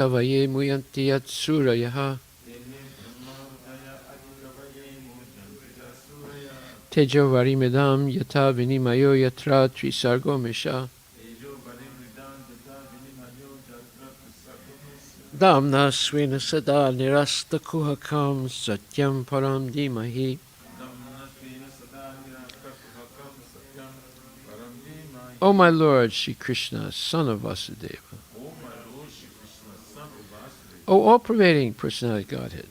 Kavaye muyanti yat surayaha tejo varimedam yata vinimayo yatra trisargo mesha damna swena sada nirasta kuhakam satyam param dimahi. O my Lord Shri Krishna, son of Vasudeva, O all-pervading personality Godhead,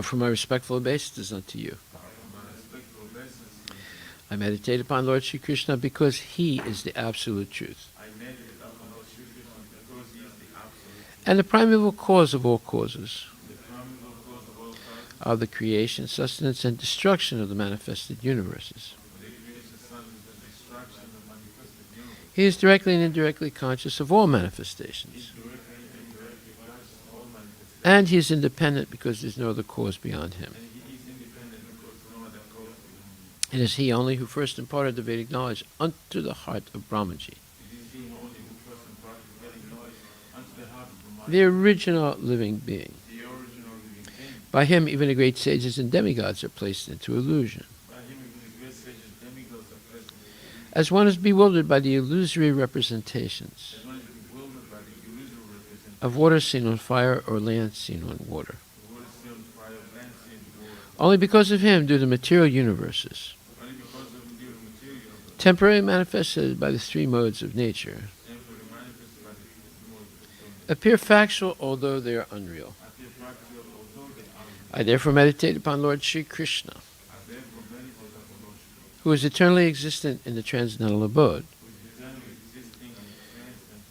for my respectful obeisance unto you, I meditate upon Lord Shri Krishna because He is the absolute truth and the primeval cause of all causes, of the creation, sustenance, and destruction of the manifested universes. He is directly and indirectly conscious of all manifestations. And he is independent because there is no other cause beyond him. It is he only who first imparted the Vedic knowledge unto the heart of Brahmaji, the original living being. By him, even the great sages and demigods are placed into illusion. As one is bewildered by the illusory representations of water seen on fire or land seen on water. Only because of him do the material universes, temporarily manifested by the three modes of nature, appear factual although they are unreal. I therefore meditate upon Lord Shri Krishna, who is eternally existent in the transcendental abode,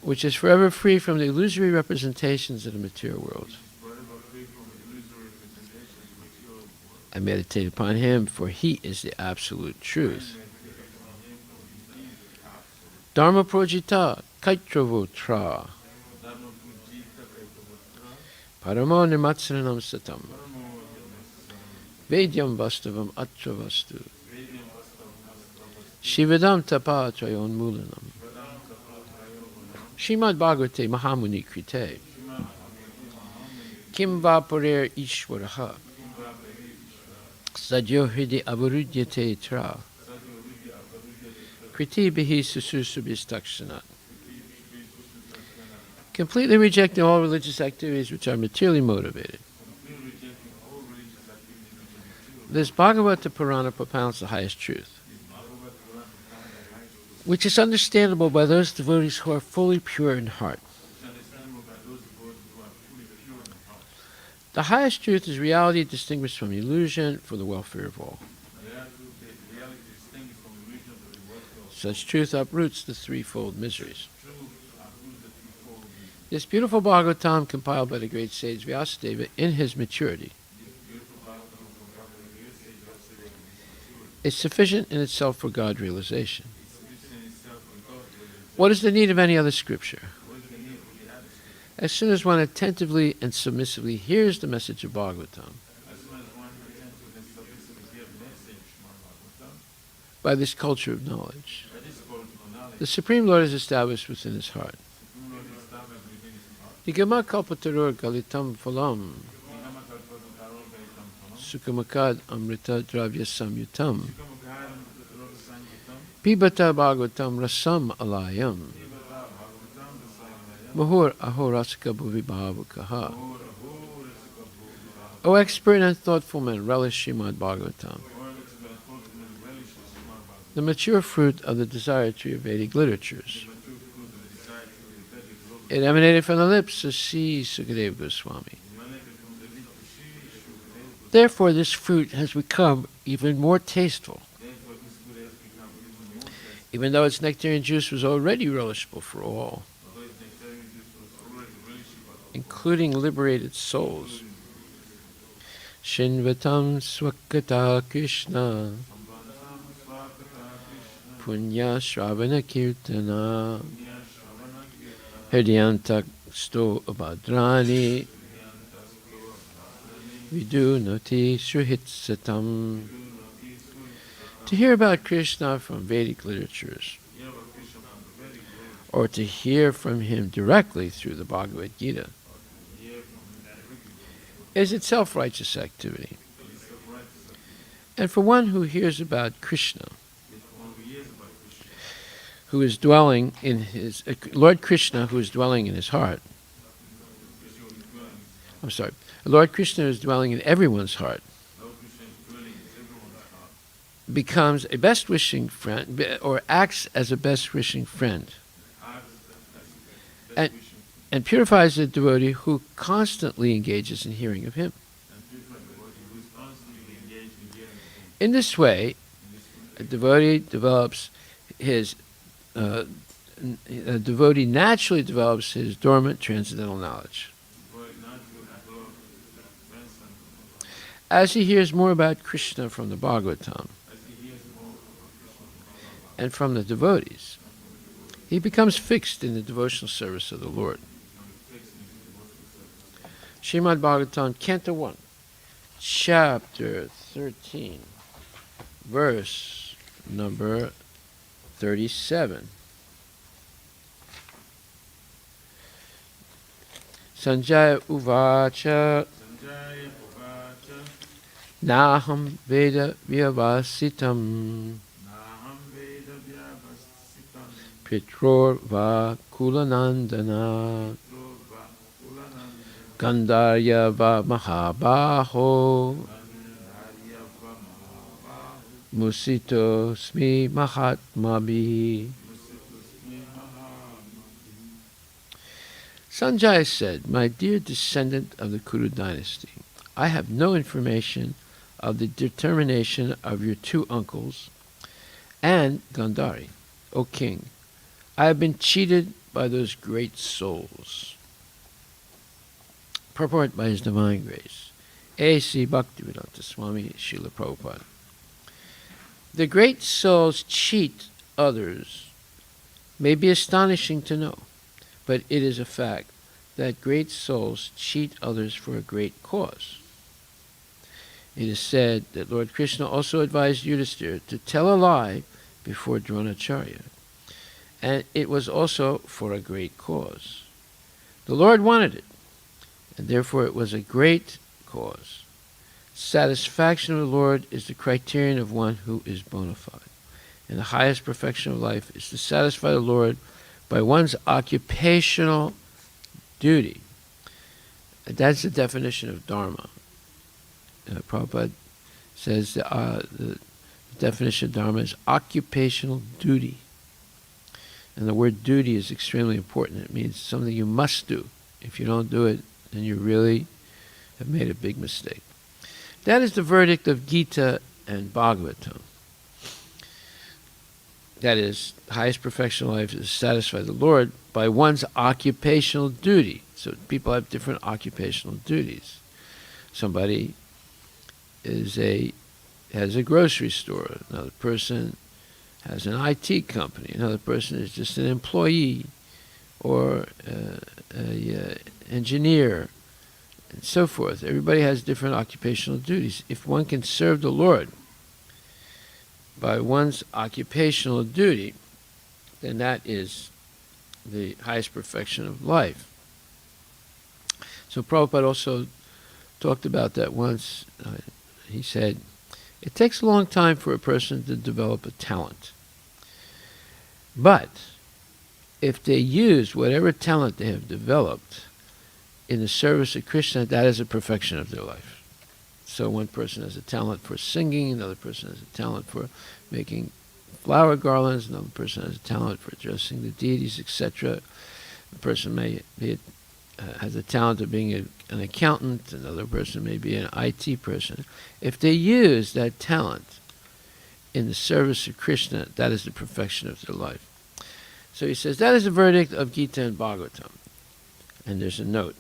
which is forever free from the illusory representations of the material world. I meditate upon him, for he is the absolute truth. Dharma projita kaitravotra paramo nirmatsaranam satam vedyam vastavam atra vastu Shivadam tapa trayon mulanam. Srimad Bhagavatam Mahamuni Krite. Kim vapurer ishwaraha. Sadyo hridi avarudyate tra. Kriti bihi susursubhistakshanat. Completely rejecting all religious activities which are materially motivated. This Bhagavata Purana propounds the highest truth, which is understandable by those devotees who are fully pure in heart. The highest truth is reality distinguished from illusion for the welfare of all. Such truth uproots the threefold miseries. This beautiful Bhagavatam, compiled by the great sage Vyasadeva in his maturity, is sufficient in itself for God realization. What is the need of any other scripture? As soon as one attentively and submissively hears the message of Bhagavatam, by this culture of knowledge, the Supreme Lord is established within his heart. Nigama kalpatarur galitam phalam sukamakad amrita dravya samyutam Pibata Bhagavatam Rasam Alayam Mahur Ahorasika Bhuvibhavakaha. O expert and thoughtful men, relish Srimad Bhagavatam, the mature fruit of the desire tree of Vedic literatures. It emanated from the lips of Sri Sukadeva Goswami. Therefore, this fruit has become even more tasteful, even though its nectarian juice was already relishable for all, including liberated souls. Shinvatam swakata Krishna punya shravana kirtana hridyantak sto abhadrani vidu noti shuhitsatam. To hear about Krishna from Vedic literatures or to hear from him directly through the Bhagavad Gita, is itself righteous activity. And for one who hears about Krishna, who is dwelling in his Lord Krishna, who is dwelling in his heart. I'm sorry, Lord Krishna is dwelling in everyone's heart. Becomes a best wishing friend, or acts as a best wishing friend, and purifies the devotee who constantly engages in hearing of him. In this way, a devotee develops his a devotee naturally develops his dormant transcendental knowledge. As he hears more about Krishna from the Bhagavatam and from the devotees, he becomes fixed in the devotional service of the Lord. Srimad Bhagavatam, Canto 1, Chapter 13, verse number 37. Sanjaya Uvacha Naham Veda Vyavasitam Pitror Va Kulanandana Gandharya Va Mahabaho Musito Smi Mahatmabhi. Sanjaya said, "My dear descendant of the Kuru dynasty, I have no information of the determination of your two uncles and Gandhari, O king. I have been cheated by those great souls." Purport by His Divine Grace. A.C. Bhaktivedanta Swami Srila Prabhupada. The great souls cheat others may be astonishing to know, but it is a fact that great souls cheat others for a great cause. It is said that Lord Krishna also advised Yudhisthira to tell a lie before Dronacharya, and it was also for a great cause. The Lord wanted it, and therefore it was a great cause. Satisfaction of the Lord is the criterion of one who is bona fide, and the highest perfection of life is to satisfy the Lord by one's occupational duty. That's the definition of dharma. Prabhupada says the definition of dharma is occupational duty. And the word duty is extremely important. It means something you must do. If you don't do it, then you really have made a big mistake. That is the verdict of Gita and Bhagavatam. That is, highest perfection of life is to satisfy the Lord by one's occupational duty. So people have different occupational duties. Somebody has a grocery store. Another person has an IT company. Another person is just an employee or an engineer, and so forth. Everybody has different occupational duties. If one can serve the Lord by one's occupational duty, then that is the highest perfection of life. So Prabhupada also talked about that once. He said, it takes a long time for a person to develop a talent. But if they use whatever talent they have developed in the service of Krishna, that is a perfection of their life. So one person has a talent for singing, another person has a talent for making flower garlands, another person has a talent for addressing the deities, etc. A person has a talent of being an accountant, another person may be an IT person. If they use that talent in the service of Krishna, that is the perfection of their life. So he says, that is the verdict of Gita and Bhagavatam. And there's a note.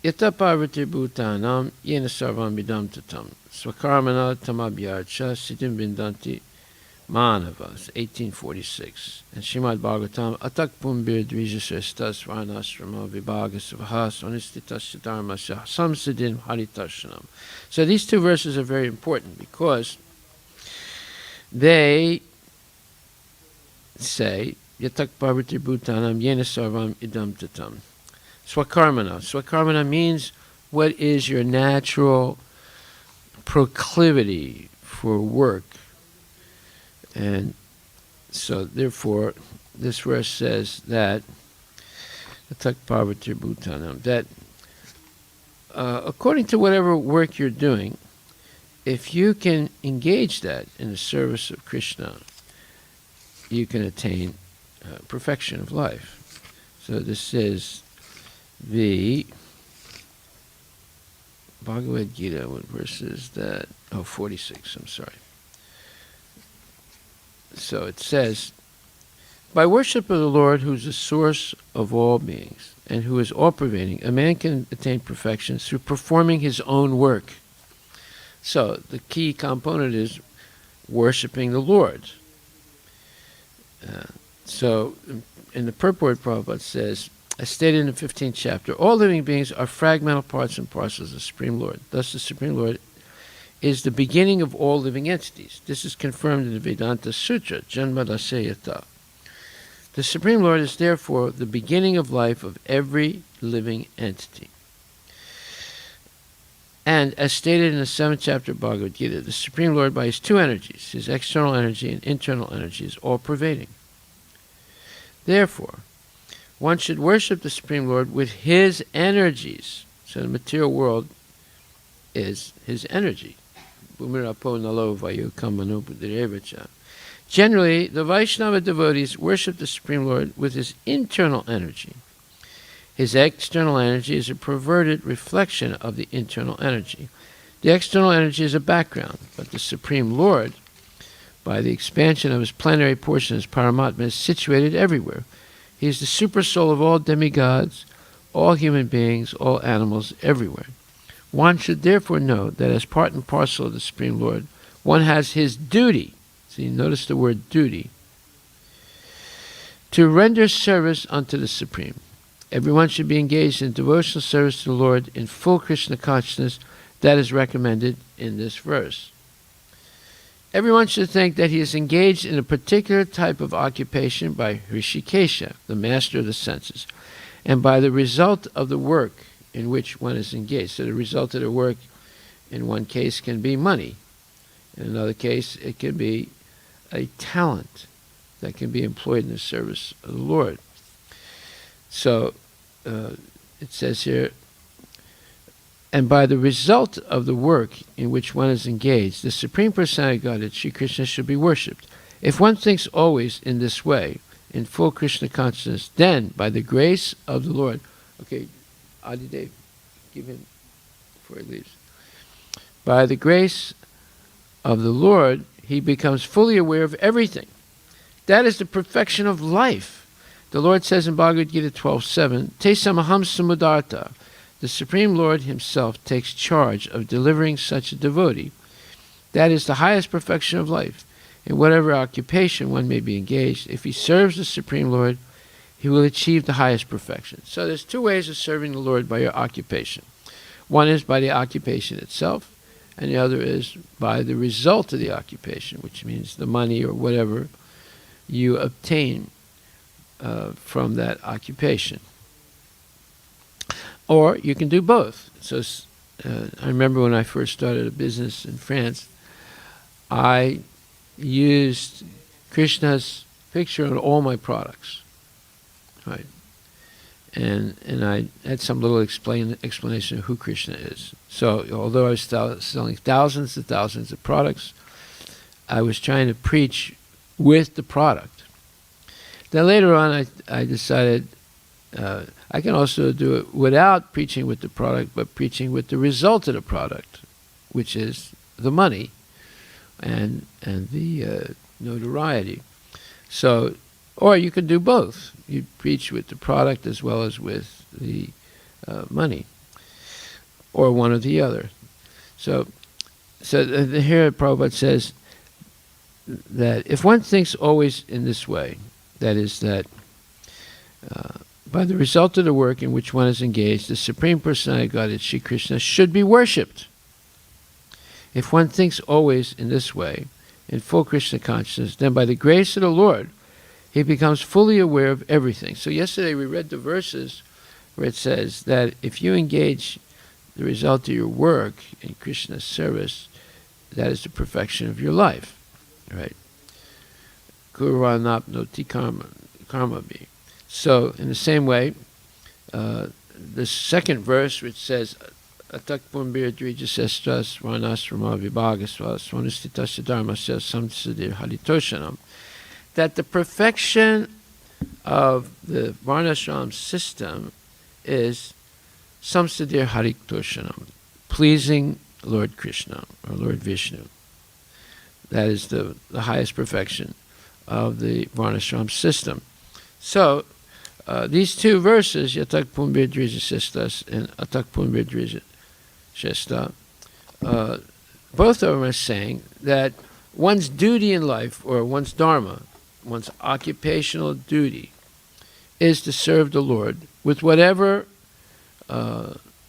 Yata parvati bhutanam yena sarvam vidam tatam swakarmana tamabhyarcha siddhim bindanti manavas, 1846. And Srimad Bhagavatam, atak pumbir dvijasrestas varnasrama vibhagasavahas onistitasya dharmasya samsiddhin haritashanam. So these two verses are very important because they say yatak parvati bhutanam yena sarvam idam tatam. Swakarmana. Swakarmana means what is your natural proclivity for work. And so, therefore, this verse says that yatak parvati bhutanam, that according to whatever work you're doing, if you can engage that in the service of Krishna, you can attain perfection of life. So this is the Bhagavad Gita. What verse is that? Oh, 46, I'm sorry. So it says, by worship of the Lord, who is the source of all beings, and who is all-pervading, a man can attain perfection through performing his own work. So the key component is worshiping the Lord. So in the purport, Prabhupada says, as stated in the 15th chapter, all living beings are fragmental parts and parcels of the Supreme Lord. Thus the Supreme Lord is the beginning of all living entities. This is confirmed in the Vedanta Sutra, Janmadasayata. The Supreme Lord is therefore the beginning of life of every living entity. And as stated in the 7th chapter of Bhagavad Gita, the Supreme Lord, by his two energies, his external energy and internal energy, is all-pervading. Therefore, one should worship the Supreme Lord with his energies. So the material world is his energy. Generally, the Vaishnava devotees worship the Supreme Lord with his internal energy. His external energy is a perverted reflection of the internal energy. The external energy is a background, but the Supreme Lord, by the expansion of his plenary portion as Paramatma, is situated everywhere. He is the super soul of all demigods, all human beings, all animals, everywhere. One should therefore know that as part and parcel of the Supreme Lord, one has his duty. See, notice the word duty. To render service unto the Supreme. Everyone should be engaged in devotional service to the Lord in full Krishna consciousness. That is recommended in this verse. Everyone should think that he is engaged in a particular type of occupation by Hrishikesha, the master of the senses, and by the result of the work in which one is engaged. So the result of the work in one case can be money. In another case, it can be a talent that can be employed in the service of the Lord. So it says here, and by the result of the work in which one is engaged, the Supreme Personality of Godhead, Sri Krishna, should be worshipped. If one thinks always in this way, in full Krishna consciousness, then, by the grace of the Lord, okay, Adidev, give him before he leaves. By the grace of the Lord, he becomes fully aware of everything. That is the perfection of life. The Lord says in Bhagavad Gita 12:7, Te samaham samudarta. The Supreme Lord himself takes charge of delivering such a devotee. That is the highest perfection of life. In whatever occupation one may be engaged, if he serves the Supreme Lord, he will achieve the highest perfection. So there's two ways of serving the Lord by your occupation. One is by the occupation itself, and the other is by the result of the occupation, which means the money or whatever you obtain from that occupation. Or you can do both. So I remember when I first started a business in France, I used Krishna's picture on all my products, right? And I had some little explanation of who Krishna is. So although I was selling thousands and thousands of products, I was trying to preach with the product. Then later on, I decided I can also do it without preaching with the product, but preaching with the result of the product, which is the money and the notoriety. So, or you can do both. You preach with the product as well as with the money, or one or the other. So here Prabhupada says that if one thinks always in this way, that is that by the result of the work in which one is engaged, the Supreme Personality of Godhead, Sri Krishna, should be worshipped. If one thinks always in this way, in full Krishna consciousness, then by the grace of the Lord, he becomes fully aware of everything. So yesterday we read the verses where it says that if you engage the result of your work in Krishna's service, that is the perfection of your life, right? Kurvanapnoti karma bhi. So in the same way, the second verse which says Atak pumbir dvijasestras varnasrama vibhagasva swanustitasya dharmasya samsadir haritoshanam, that the perfection of the varnashram system is samsadir haritoshanam, pleasing Lord Krishna or Lord Vishnu. That is the highest perfection of the varnashram system. So these two verses, Yatak Pumbir Drija Sistas and Atak Pumbir Drija Shesta, both of them are saying that one's duty in life, or one's dharma, one's occupational duty, is to serve the Lord with whatever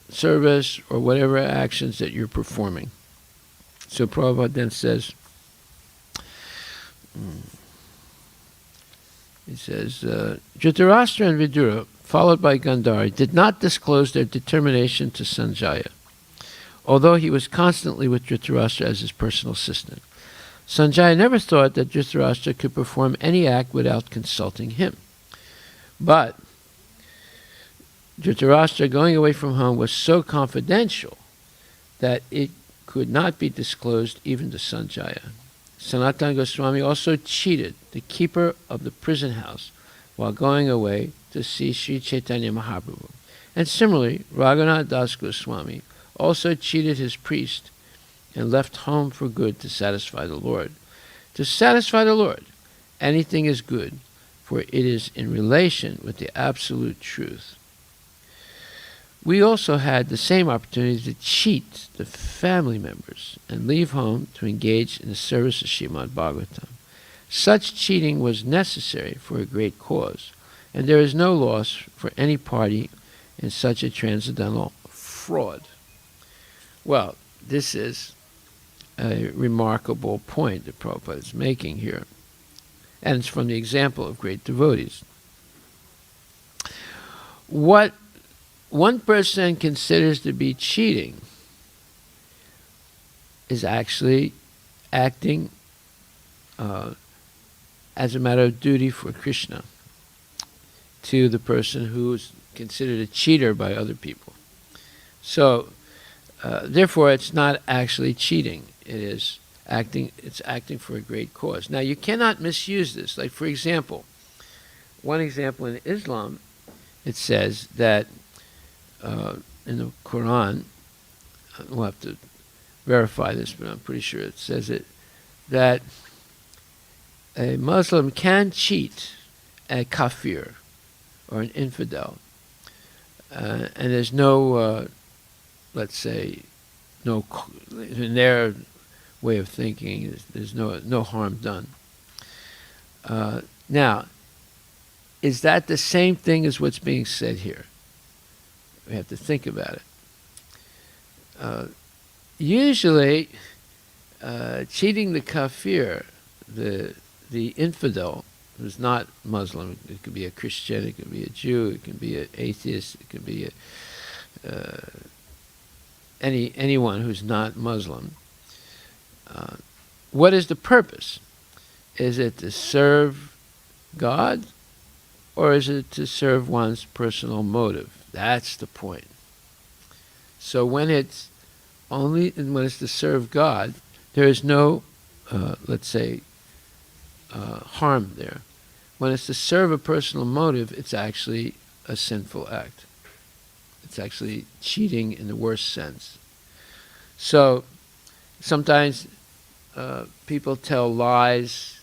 service or whatever actions that you're performing. So Prabhupada then says, he says, Dhritarashtra and Vidura, followed by Gandhari, did not disclose their determination to Sanjaya, although he was constantly with Dhritarashtra as his personal assistant. Sanjaya never thought that Dhritarashtra could perform any act without consulting him. But Dhritarashtra going away from home was so confidential that it could not be disclosed even to Sanjaya. Sanatana Goswami also cheated the keeper of the prison house while going away to see Sri Chaitanya Mahaprabhu. And similarly, Raghunath Das Goswami also cheated his priest and left home for good to satisfy the Lord. To satisfy the Lord, anything is good, for it is in relation with the absolute truth. We also had the same opportunity to cheat the family members and leave home to engage in the service of Srimad Bhagavatam. Such cheating was necessary for a great cause, and there is no loss for any party in such a transcendental fraud. Well, this is a remarkable point that Prabhupada is making here, and it's from the example of great devotees. What one person considers to be cheating is actually acting as a matter of duty for Krishna to the person who is considered a cheater by other people. So, therefore, it's not actually cheating. It's acting for a great cause. Now, you cannot misuse this. Like, for example, one example in Islam, it says that in the Quran, we'll have to verify this, but I'm pretty sure it says it, that a Muslim can cheat a kafir or an infidel, and there's no, let's say, no, in their way of thinking, there's no harm done. Now, is that the same thing as what's being said here? We have to think about it. Usually, cheating the kafir, the infidel, who's not Muslim, it could be a Christian, it could be a Jew, it can be an atheist, it could be anyone who's not Muslim. What is the purpose? Is it to serve God, or is it to serve one's personal motive? That's the point. So when it's to serve God, there is no, let's say, harm there. When it's to serve a personal motive, it's actually a sinful act. It's actually cheating in the worst sense. So sometimes people tell lies,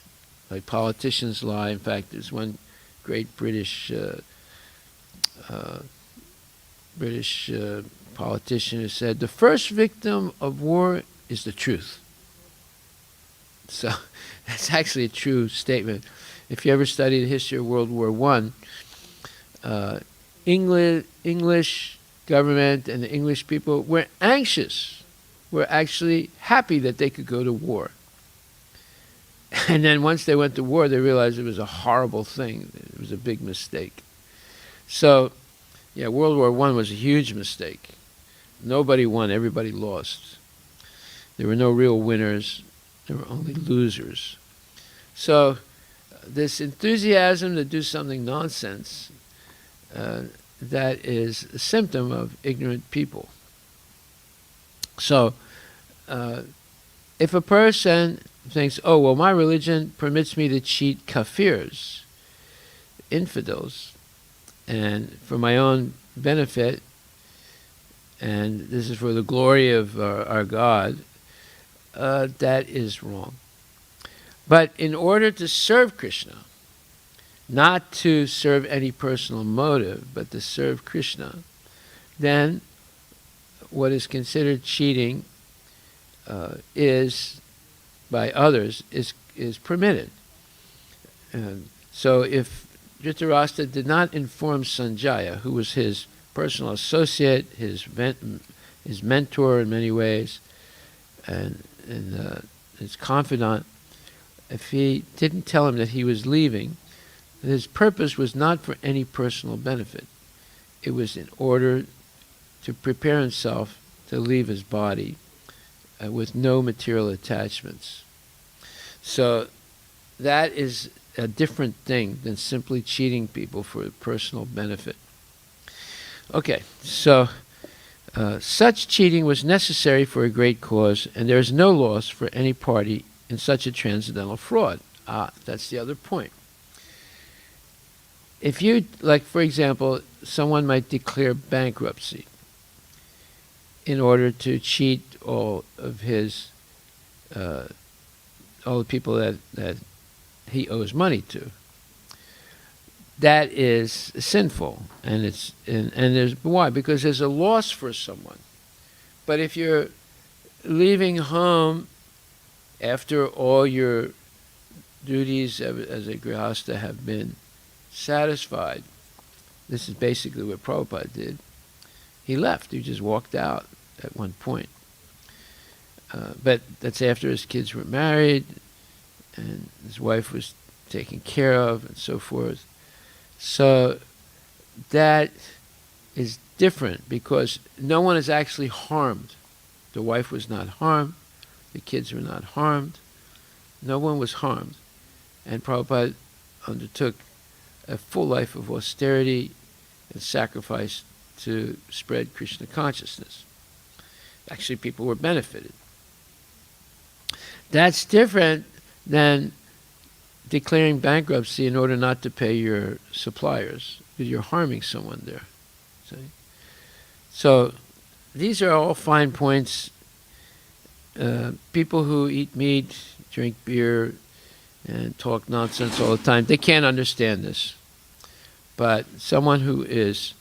like politicians lie. In fact, there's one great British politician who said, the first victim of war is the truth. So that's actually a true statement. If you ever study the history of World War I, English government and the English people were anxious, were actually happy that they could go to war. And then once they went to war, they realized it was a horrible thing. It was a big mistake. So, yeah, World War I was a huge mistake. Nobody won, everybody lost. There were no real winners. There were only losers. So this enthusiasm to do something nonsense, that is a symptom of ignorant people. So if a person thinks, oh, well, my religion permits me to cheat kafirs, infidels, and for my own benefit, and this is for the glory of our God, that is wrong. But in order to serve Krishna, not to serve any personal motive, but to serve Krishna, then what is considered cheating is, by others, is permitted. And so if Dhritarashtra did not inform Sanjaya, who was his personal associate, his mentor in many ways, and his confidant, if he didn't tell him that he was leaving, his purpose was not for any personal benefit. It was in order to prepare himself to leave his body with no material attachments. So that is a different thing than simply cheating people for personal benefit. Okay, so such cheating was necessary for a great cause, and there is no loss for any party in such a transcendental fraud. That's the other point. If you, like, for example, someone might declare bankruptcy in order to cheat all of his, all the people that he owes money to. That is sinful, and there's why? Because there's a loss for someone. But if you're leaving home after all your duties as a grihasta have been satisfied, this is basically what Prabhupada did. He left. He just walked out at one point. But that's after his kids were married and his wife was taken care of and so forth. So that is different because no one is actually harmed. The wife was not harmed. The kids were not harmed. No one was harmed. And Prabhupada undertook a full life of austerity and sacrifice to spread Krishna consciousness. Actually, people were benefited. That's different than declaring bankruptcy in order not to pay your suppliers, because you're harming someone there. See? So these are all fine points. People who eat meat, drink beer, and talk nonsense all the time, they can't understand this. But someone who is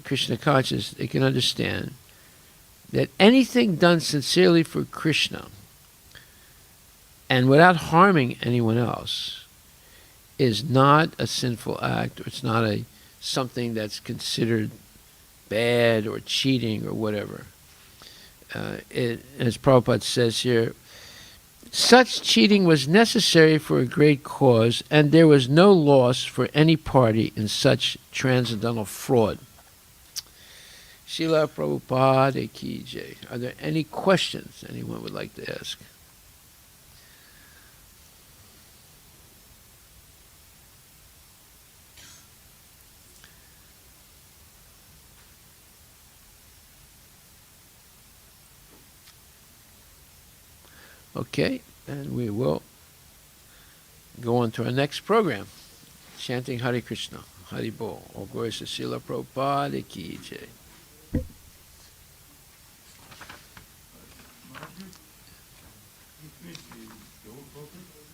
Krishna conscious, they can understand that anything done sincerely for Krishna and without harming anyone else is not a sinful act, or it's not something that's considered bad or cheating or whatever. As Prabhupada says here, such cheating was necessary for a great cause, and there was no loss for any party in such transcendental fraud. Srila Prabhupada Ki Jai. Are there any questions anyone would like to ask? Okay, and we will go on to our next program, chanting Hare Krishna, Hari Bol. All glories to Srila Prabhupada Ki Jai.